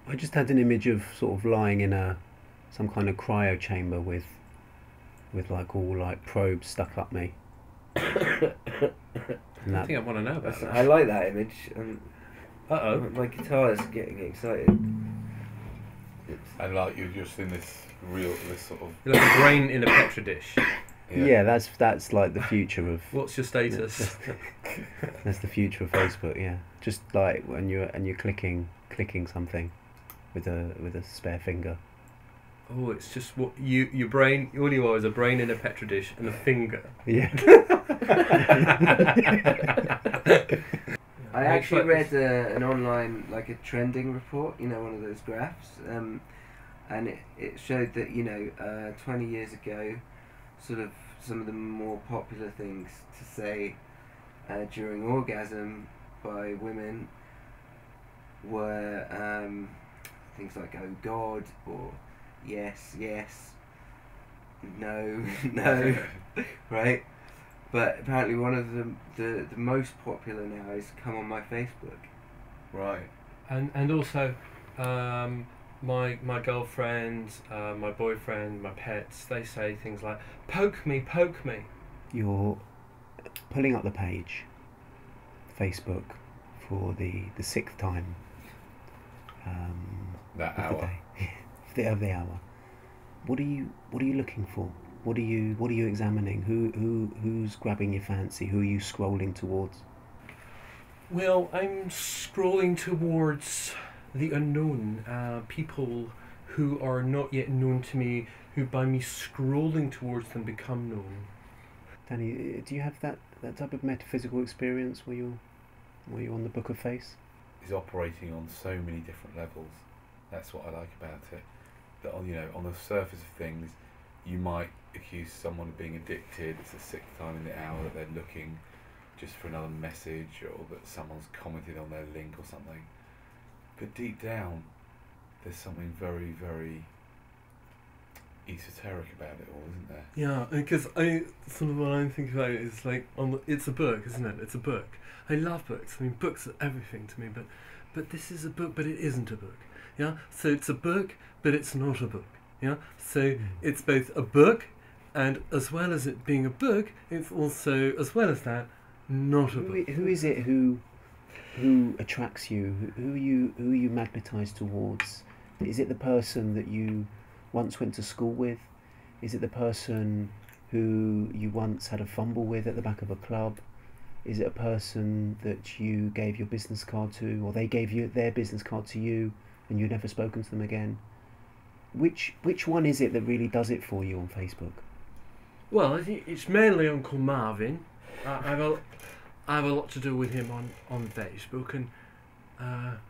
I just had an image of sort of lying in some kind of cryo chamber with like all like probes stuck up me. And I think I want to know about that. I like that image. Uh-oh. My guitar is getting excited. And like you're just in this sort of You're like a brain in a petri dish. Yeah, that's like the future of. What's your status? That's the future of Facebook. Yeah, just like when you're clicking something with a spare finger. Oh, it's just what your brain. All you are is a brain in a petri dish and a finger. Yeah. I actually read an online, like a trending report, one of those graphs, and it showed that 20 years ago, sort of some of the more popular things to say during orgasm by women were things like "oh God" or "yes, yes," "no, no," right? But apparently one of the most popular now is "come on my Facebook." right. And also, my girlfriend, my boyfriend, my pets, they say things like poke me, poke me. You're pulling up the page, Facebook, for the sixth time. That of hour. The day, of the hour. What are you looking for? What are you examining? Who's grabbing your fancy? Who are you scrolling towards? Well, I'm scrolling towards the unknown, people who are not yet known to me, who by me scrolling towards them become known. Danny, do you have that type of metaphysical experience where you're on the Book of Face? Is operating on so many different levels. That's what I like about it. That on the surface of things, you might accuse someone of being addicted. It's the sixth time in the hour that they're looking just for another message, or that someone's commented on their link or something. But deep down, there's something very, very esoteric about it all, isn't there? Yeah, because sort of what I'm thinking about is like it's a book, isn't it? It's a book. I love books. I mean, books are everything to me. But this is a book, but it isn't a book. Yeah. So it's a book, but it's not a book. Yeah. So it's both a book, and as well as it being a book, it's also, as well as that, not a book. Who is it who attracts you? Who are you magnetised towards? Is it the person that you once went to school with? Is it the person who you once had a fumble with at the back of a club? Is it a person that you gave your business card to, or they gave you their business card to you and you've never spoken to them again? Which one is it that really does it for you on Facebook? Well, I think it's mainly Uncle Marvin. I have a lot to do with him on Facebook, and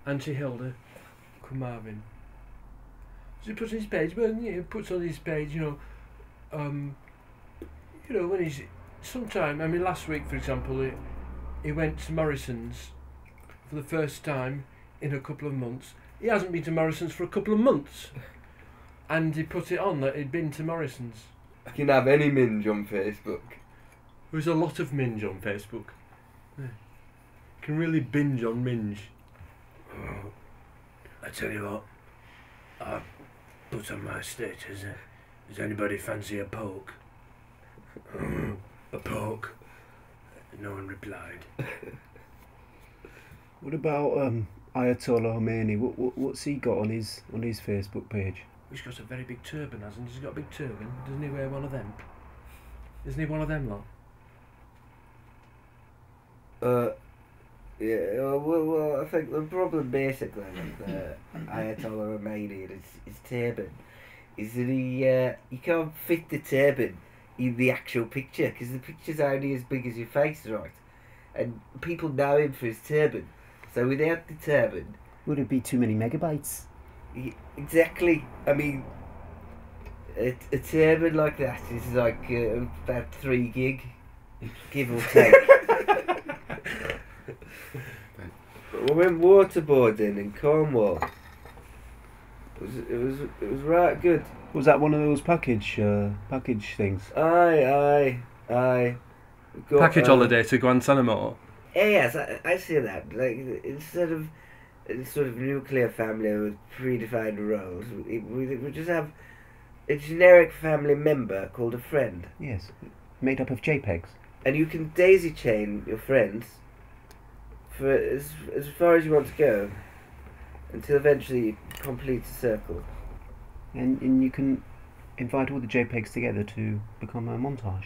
Auntie Hilda, Uncle Marvin. So he puts on his page, puts on his page, when he's sometime. I mean, last week, for example, he went to Morrison's for the first time in a couple of months. He hasn't been to Morrison's for a couple of months, and he put it on that he'd been to Morrison's. I can have any minge on Facebook. There's a lot of minge on Facebook. Yeah. You can really binge on minge. Oh, I tell you what, I put on my status, does anybody fancy a poke? A poke? No one replied. What about Ayatollah Khomeini? What's he got on his Facebook page? He's got a very big turban, hasn't he? He's got a big turban. Doesn't he wear one of them? Isn't he one of them lot? Yeah, well, I think the problem basically with Ayatollah Khomeini and his turban is that you can't fit the turban in the actual picture, because the picture's only as big as your face, right? And people know him for his turban, so without the turban... Would it be too many megabytes? Exactly. I mean, a turban like that is like about 3 gig, give or take. But we went waterboarding in Cornwall. It was right good. Was that one of those package things? Aye. Package holiday to Guantanamo. Yes, I see that. Like, instead of a sort of nuclear family with predefined roles. We just have a generic family member called a friend. Yes, made up of JPEGs. And you can daisy chain your friends for as far as you want to go, until eventually you complete a circle. And you can invite all the JPEGs together to become a montage.